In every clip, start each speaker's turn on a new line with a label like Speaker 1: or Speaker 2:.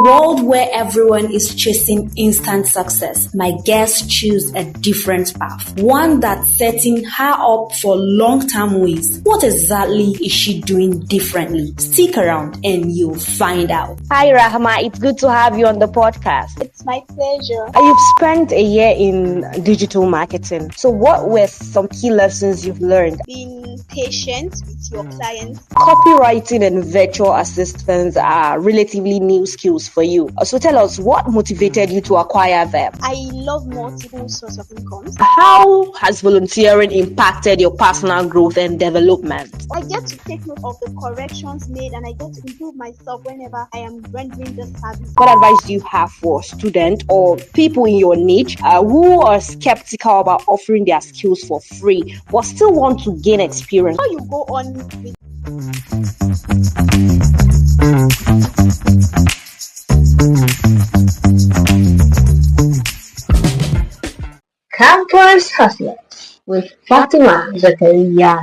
Speaker 1: world where everyone is chasing instant success, my guest choose a different path, one that's setting her up for long-term wins. What exactly is she doing differently? Stick around and you'll find out.
Speaker 2: Hi Rahma, it's good to have you on the podcast.
Speaker 3: It's my pleasure.
Speaker 2: You've spent a year in digital marketing. So what were some key lessons you've learned?
Speaker 3: Being patient with your clients.
Speaker 2: Copywriting and virtual assistants are relatively new skills for you. So tell us, what motivated you to acquire them?
Speaker 3: I love multiple sources of incomes.
Speaker 2: How has volunteering impacted your personal growth and development?
Speaker 3: I get to take note of the corrections made and I get to improve myself whenever I am rendering the service.
Speaker 2: What advice do you have for students or people in your niche who are skeptical about offering their skills for free but still want to gain experience?
Speaker 3: How you go on with
Speaker 4: Campus Hustlers with Fatima, Zakariyya.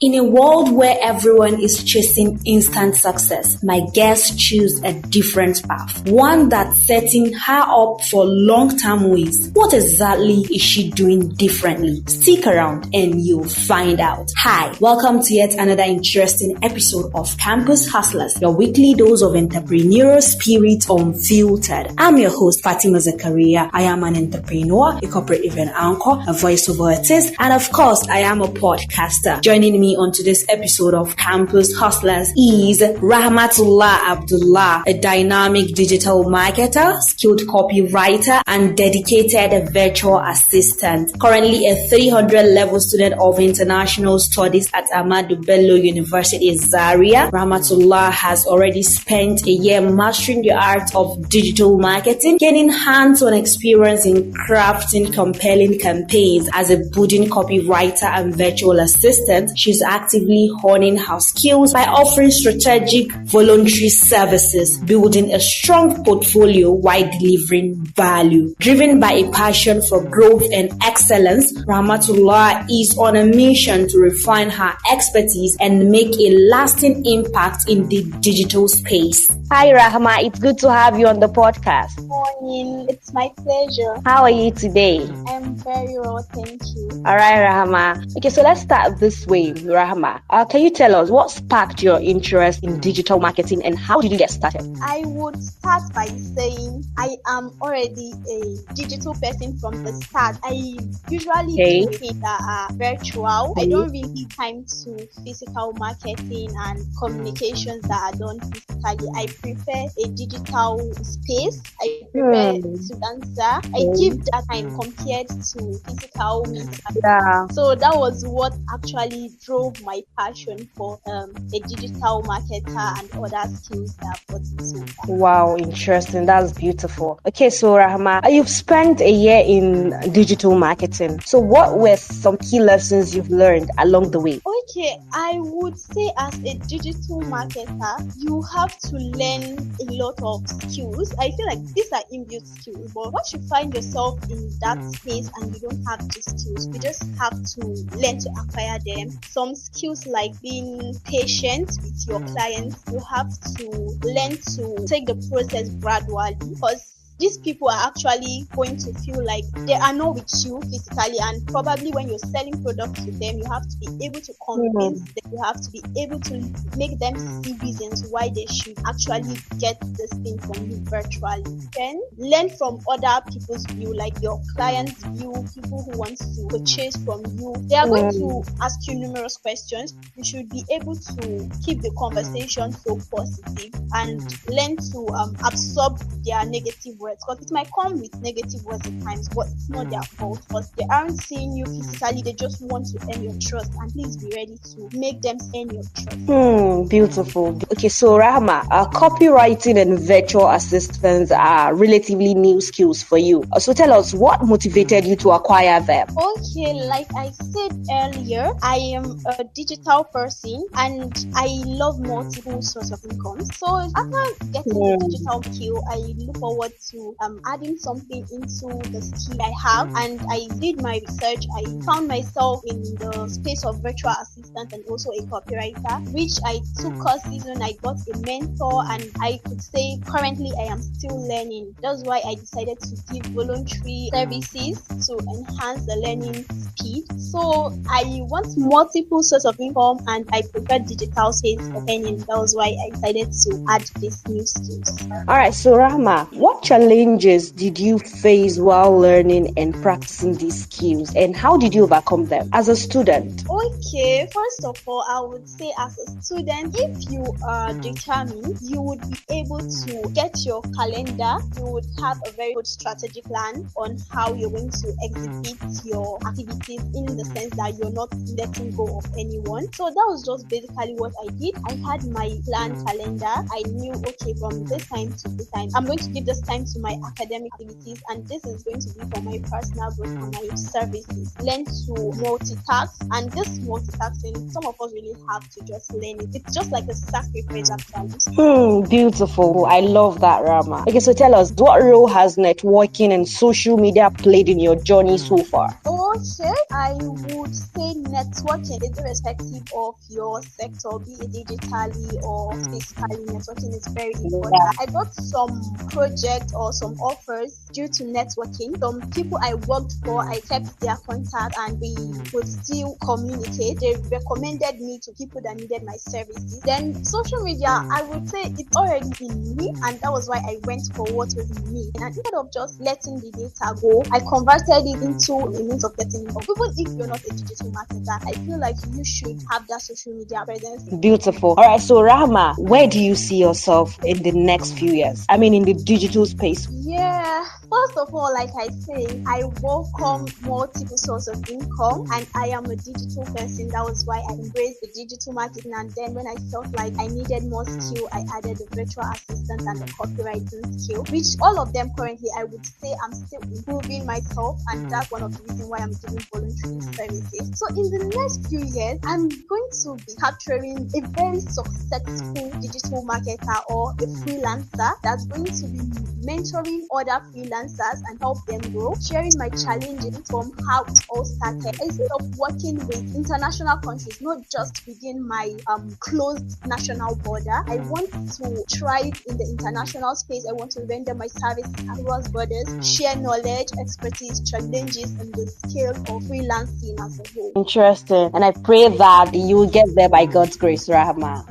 Speaker 1: In a world where everyone is chasing instant success, my guest choose a different path, one that's setting her up for long-term wins. What exactly is she doing differently? Stick around and you'll find out. Hi, welcome to yet another interesting episode of Campus Hustlers, your weekly dose of entrepreneurial spirit unfiltered. I'm your host, Fatima Zakariyya. I am an entrepreneur, a corporate event anchor, a voiceover artist, and of course, I am a podcaster. Joining me on today's episode of Campus Hustlers is Rahmatullah Abdullahi, a dynamic digital marketer, skilled copywriter, and dedicated virtual assistant. Currently a 300-level student of international studies at Ahmadu Bello University, Zaria. Rahmatullah has already spent a year mastering the art of digital marketing, gaining hands-on experience in crafting compelling campaigns. As a budding copywriter and virtual assistant, she's actively honing her skills by offering strategic voluntary services, building a strong portfolio while delivering value. Driven by a passion for growth and excellence, Rahmatullah is on a mission to refine her expertise and make a lasting impact in the digital space.
Speaker 2: Hi Rahma, it's good to have you on the podcast.
Speaker 3: morning. It's my pleasure.
Speaker 2: How are you today?
Speaker 3: I'm very well, thank you.
Speaker 2: All right, Rahma. Okay, so let's start this way, Rahma. Can you tell us what sparked your interest in digital marketing and how did you get started?
Speaker 3: I would start by saying I am already a digital person from the start. I usually do things that are virtual. I don't really have time to physical marketing and communications that are done physically. I prefer a digital space. I prefer to answer. I give that time compared to physical meetings.
Speaker 2: Yeah.
Speaker 3: So that was what actually drove my passion for a digital marketer and other skills that I've got into.
Speaker 2: Wow, interesting. That's beautiful. Okay, so Rahma, you've spent a year in digital marketing. So what were some key lessons you've learned along the way?
Speaker 3: Okay, I would say as a digital marketer, you have to learn a lot of skills. I feel like these are inbuilt skills, but once you find yourself in that space and you don't have these skills, you just have to learn to acquire them. Some skills like being patient with your clients, you have to learn to take the process gradually, because these people are actually going to feel like they are not with you physically, and probably when you're selling products to them, you have to be able to convince them, you have to be able to make them see reasons why they should actually get this thing from you virtually. Then learn from other people's view, like your clients' view, people who want to purchase from you. They are going to ask you numerous questions. You should be able to keep the conversation so positive and learn to absorb their negative words, because it might come with negative words at times, but it's not their fault, because they aren't seeing you physically. They just want to earn your trust, and please be ready to make them earn your trust.
Speaker 2: Beautiful. Okay, so Rahma, copywriting and virtual assistants are relatively new skills for you. So tell us, what motivated you to acquire them?
Speaker 3: Okay, like I said earlier, I am a digital person and I love multiple sources of income. So So after getting the digital skill, I look forward to adding something into the skill I have, and I did my research. I found myself in the space of virtual assistant and also a copywriter, which I took courses and I got a mentor, and I could say currently I am still learning. That's why I decided to give voluntary services to enhance the learning speed. So I want multiple sources of income, and I prefer digital space for earning. That was why I decided to add these new skills.
Speaker 2: All right, so Rahma, what challenges did you face while learning and practicing these skills, and how did you overcome them as a student?
Speaker 3: Okay, first of all, I would say as a student, if you are determined, you would be able to get your calendar. You would have a very good strategy plan on how you're going to exhibit your activities, in the sense that you're not letting go of anyone. So that was just basically what I did. I had my planned calendar. I knew, okay, from this time to this time, I'm going to give this time to my academic activities, and this is going to be for my personal growth and my services. Learn to multitask, and this multitasking, some of us really have to just learn it. It's just like a sacrifice actually.
Speaker 2: Beautiful. I love that, Rahma. Okay, so tell us, what role has networking and social media played in your journey so far?
Speaker 3: Okay, I would say networking is irrespective of your sector, be it digitally or physically. Networking is very important. I got some projects or some offers due to networking. Some people I worked for, I kept their contact and we would still communicate. They recommended me to people that needed my services. Then social media, I would say it's already in me, and that was why I went for what was in me. And instead of just letting the data go, I converted it into a means of getting involved. Even if you're not a digital marketer, I feel like you should have that social media presence.
Speaker 2: Beautiful. All right, so Rahma, where do you see yourself in the next few years? I mean, in the digital space.
Speaker 3: Yeah, first of all, like I say, I welcome multiple sources of income, and I am a digital person. That was why I embraced the digital marketing. And then when I felt like I needed more skill, I added the virtual assistant and the copywriting skill, which all of them currently, I would say I'm still improving myself, and that's one of the reasons why I'm doing voluntary services. So in the next few years, I'm going to be capturing a very successful digital marketer or a freelancer that's going to be mentoring other freelancers and help them grow, sharing my challenges from how it all started. Instead of working with international countries, not just within my closed national border, I want to thrive in the international space. I want to render my services across borders, share knowledge, expertise, challenges, and the scale of freelancing as a whole.
Speaker 2: Interesting. And I pray that you will get there by God's grace, Rahma.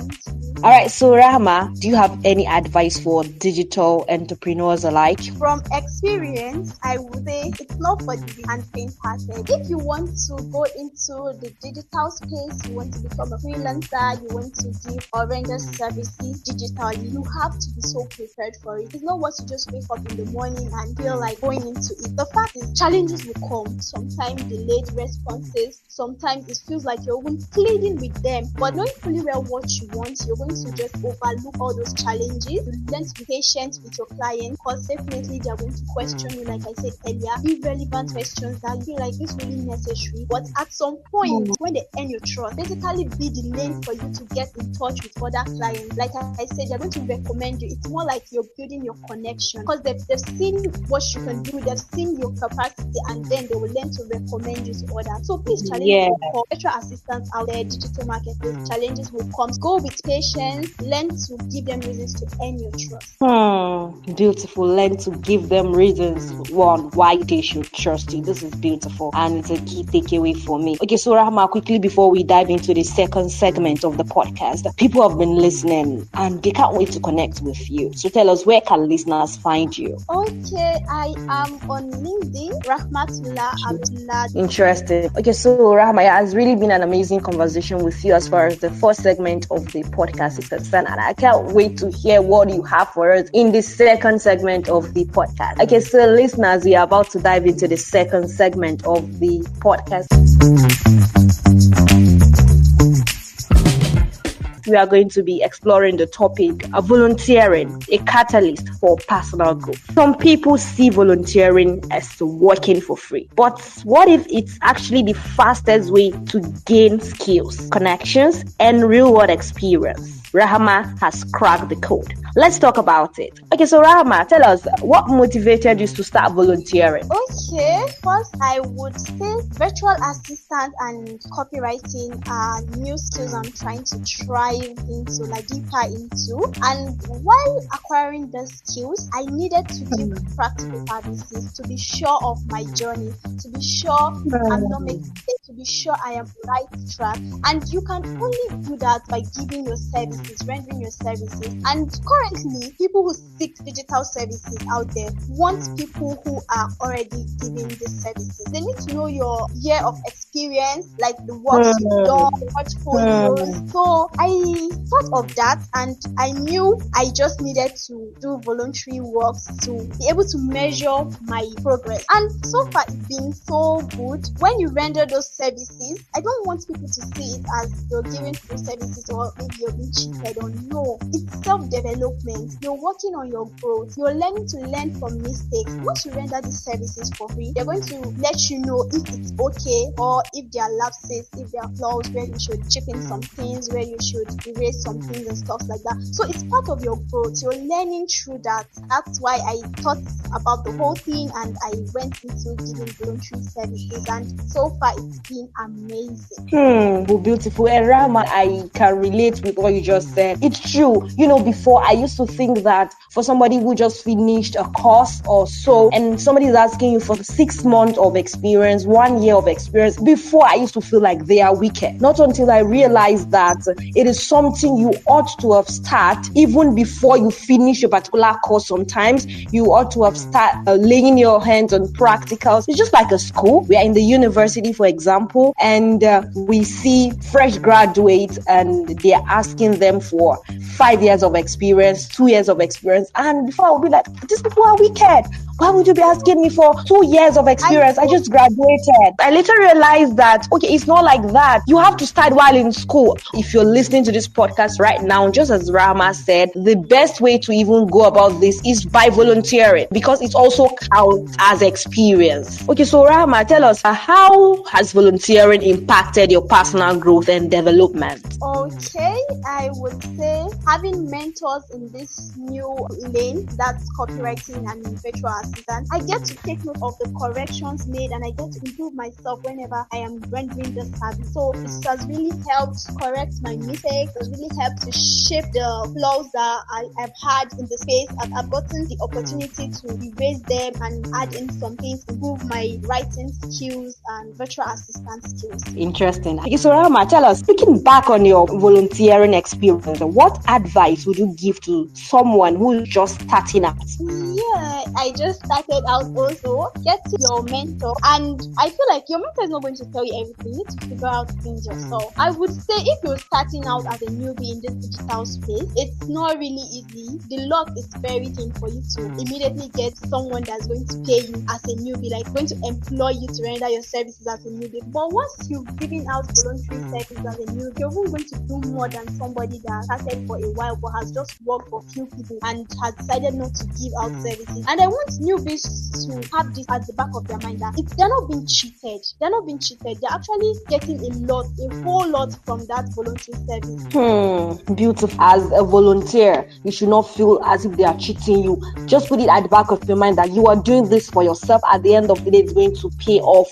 Speaker 2: All right, so Rahma, do you have any advice for digital entrepreneurs alike?
Speaker 3: From experience, I would say it's not for the faint-hearted. If you want to go into the digital space, you want to become a freelancer, you want to give or render services digitally, you have to be so prepared for it. It's not what you just wake up in the morning and feel like going into it. The fact is, challenges will come. Sometimes delayed responses. Sometimes it feels like you're even pleading with them, but knowing fully well what you want, you're going to just overlook all those challenges. You learn to be patient with your client, because definitely they're going to question you, like I said earlier, irrelevant questions that you feel like it's really necessary. But at some point, when they earn your trust, basically be the lane for you to get in touch with other clients. Like I said, they're going to recommend you. It's more like you're building your connection, because they've seen what you can do, they've seen your capacity, and then they will learn to recommend you to others. So please, challenges will come. Virtual assistants out there, digital marketers, challenges will come. Go with patience. Learn to give them reasons to earn your trust.
Speaker 2: Beautiful. Learn to give them reasons, one, why they should trust you. This is beautiful, and it's a key takeaway for me. Okay, so Rahma, quickly before we dive into the second segment of the podcast, people have been listening and they can't wait to connect with you. So tell us, where can listeners find you?
Speaker 3: Okay, I am on LinkedIn, Rahmatullah Abdullahi.
Speaker 2: Interesting. Okay, so Rahma, it has really been an amazing conversation with you as far as the first segment of the podcast is concerned, and I can't wait to hear what you have for us in the second segment of the podcast. Okay, so listeners, we are about to dive into the second segment of the podcast. we are going to be exploring the topic of volunteering, a catalyst for personal growth. Some people see volunteering as working for free, but what if it's actually the fastest way to gain skills, connections, and real-world experience? Rahma has cracked the code. Let's talk about it. Okay, so Rahma, tell us, what motivated you to start volunteering?
Speaker 3: Okay, first I would say virtual assistant and copywriting are new skills I'm trying to thrive into, like deeper into. And while acquiring the skills, I needed to give practical services to be sure of my journey, to be sure I'm not making mistakes, to be sure I am right track. And you can only do that by giving your services, rendering your services. And currently, people who seek digital services out there want people who are already giving these services. They need to know your year of experience, like the work you've done, portfolios. So I thought of that, and I knew I just needed to do voluntary work to be able to measure my progress. And so far, it's been so good. When you render those services, I don't want people to see it as you're giving free services or maybe you're being cheated or no. It's self-development. You're working on your growth. You're learning to learn from mistakes. Once you render these services for free, they're going to let you know if it's okay or if there are lapses, if there are flaws where you should chip in some things, where you should erase some things and stuff like that. So it's part of your growth. You're learning through that. That's why I thought about the whole thing and I went into giving voluntary services, and so far it's been amazing.
Speaker 2: Beautiful. And Rama, I can relate with what you just said. It's true. Before I used to think that for somebody who just finished a course or so, and somebody is asking you for 6 months of experience, 1 year of experience, before I used to feel like they are wicked. Not until I realized that it is something you ought to have started even before you finish a particular course. Sometimes you ought to have started laying your hands on practicals. It's just like a school. We are in the university, for example, and we see fresh graduates and they are asking them for 5 years of experience, 2 years of experience. And before I would be like, these people are wicked. Why would you be asking me for 2 years of experience? I just graduated. I later realized that, okay, it's not like that. You have to start while in school. If you're listening to this podcast right now, just as Rahma said, the best way to even go about this is by volunteering, because it also counts as experience. Okay, so Rahma, tell us, how has volunteering impacted your personal growth and development?
Speaker 3: Okay, I would say having mentors in this new lane, that's copywriting and virtual assistant, I get to take note of the corrections made and I get to improve myself whenever I am rendering the service. So it has really helped correct my mistakes. It has really helped to shape the flaws that I've had in the space. I've gotten the opportunity to erase them and add in some things, improve my writing skills and virtual assistant skills.
Speaker 2: Interesting. Okay, so Rahma, tell us, looking back on your volunteering experience, what advice would you give to someone who's just starting out?
Speaker 3: Yeah, I just started out also. Get to your mentor, and I feel like your mentor is not going to tell you everything. You need to figure out things yourself. I would say if you're starting out as a newbie in this digital space, it's not really easy. The luck is very thin for you to immediately get someone that's going to pay you as a newbie, like going to employ you to render your services as a newbie. But once you've given out voluntary services as a newbie, you're even going to do more than somebody that started for a while but has just worked for a few people and has decided not to give out services. And I want newbies to have this at the back of their mind, that if they're not being cheated, they're actually getting a whole lot from that voluntary service.
Speaker 2: Beautiful. As a volunteer, you should not feel as if they are cheating you. Just put it at the back of your mind that you are doing this for yourself. At the end of the day, it's going to pay off.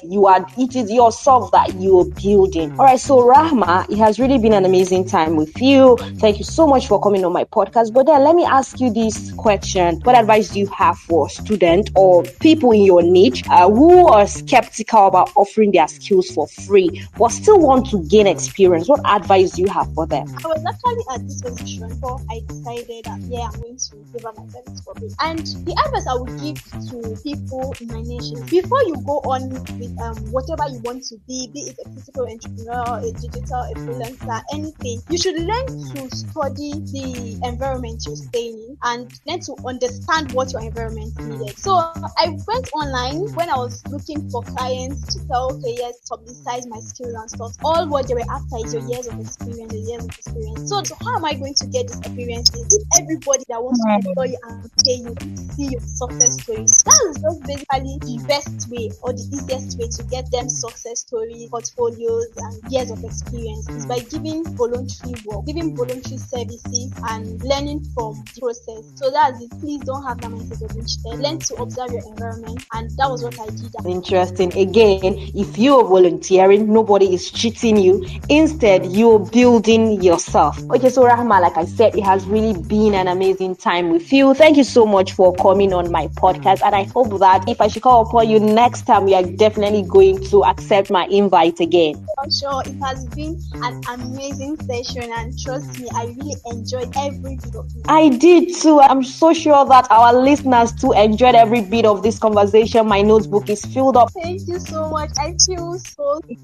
Speaker 2: It is yourself that you are building. All right, so Rahma, it has really been an amazing time with you. Thank you so much for coming on my podcast. But then let me ask you this question. What advice do you have for students or people in your niche who are skeptical about offering their skills for free but still want to gain experience? What advice do you have for them?
Speaker 3: I was actually at this position before I decided that I'm going to give up my service for free. And the advice I would give to people in my niche is, before you go on with whatever you want to be it a physical entrepreneur, a digital, a freelancer, anything, you should learn to study the environment you're staying in and learn to understand what your environment needed. So I went online when I was looking for clients to tell, okay, yes, publicize my skills and stuff. All what they were after is your years of experience. So how am I going to get this experience if everybody that wants to employ you and pay you see your success story? That is just basically the best way or the easiest way to get them success stories, portfolios, and years of experience is by giving voluntary work, giving voluntary services, and learning from the process. So that's it. Please don't have that mindset of instead. Learn to observe your environment, and that was what I did.
Speaker 2: Interesting. Again, if you're volunteering, nobody is cheating you. Instead, you're building yourself. Okay, so Rahma, like I said, it has really been an amazing time with you. Thank you so much for coming on my podcast, and I hope that if I should call upon you next time, we are definitely going to accept my invite again.
Speaker 3: For sure, it has been an amazing session, and trust me, I really enjoyed every bit of it.
Speaker 2: I did too. I'm so sure that our listeners too enjoyed every bit of this conversation. My notebook is filled up.
Speaker 3: Thank you so much. I feel so happy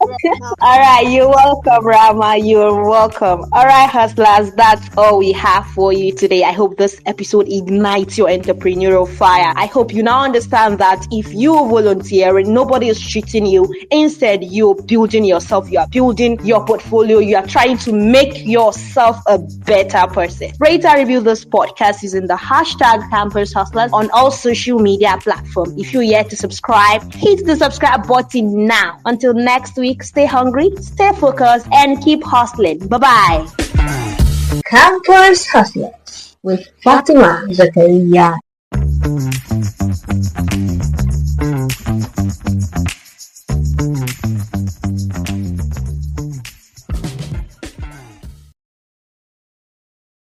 Speaker 3: right now.
Speaker 2: All right, you're welcome, Rama. You're welcome. All right, hustlers, that's all we have for you today. I hope this episode ignites your entrepreneurial fire. I hope you now understand that if you're volunteering, nobody is treating you. Instead, you're building yourself. You are building your portfolio. You are trying to make yourself a better person. Rate and review this podcast using the hashtag Campus Hustlers on all social media platforms. If you're yet to subscribe, hit the subscribe button now. Until next week, stay hungry, stay focused, and keep hustling. Bye-bye.
Speaker 4: Campus Hustlers with Fatima Zakariyya.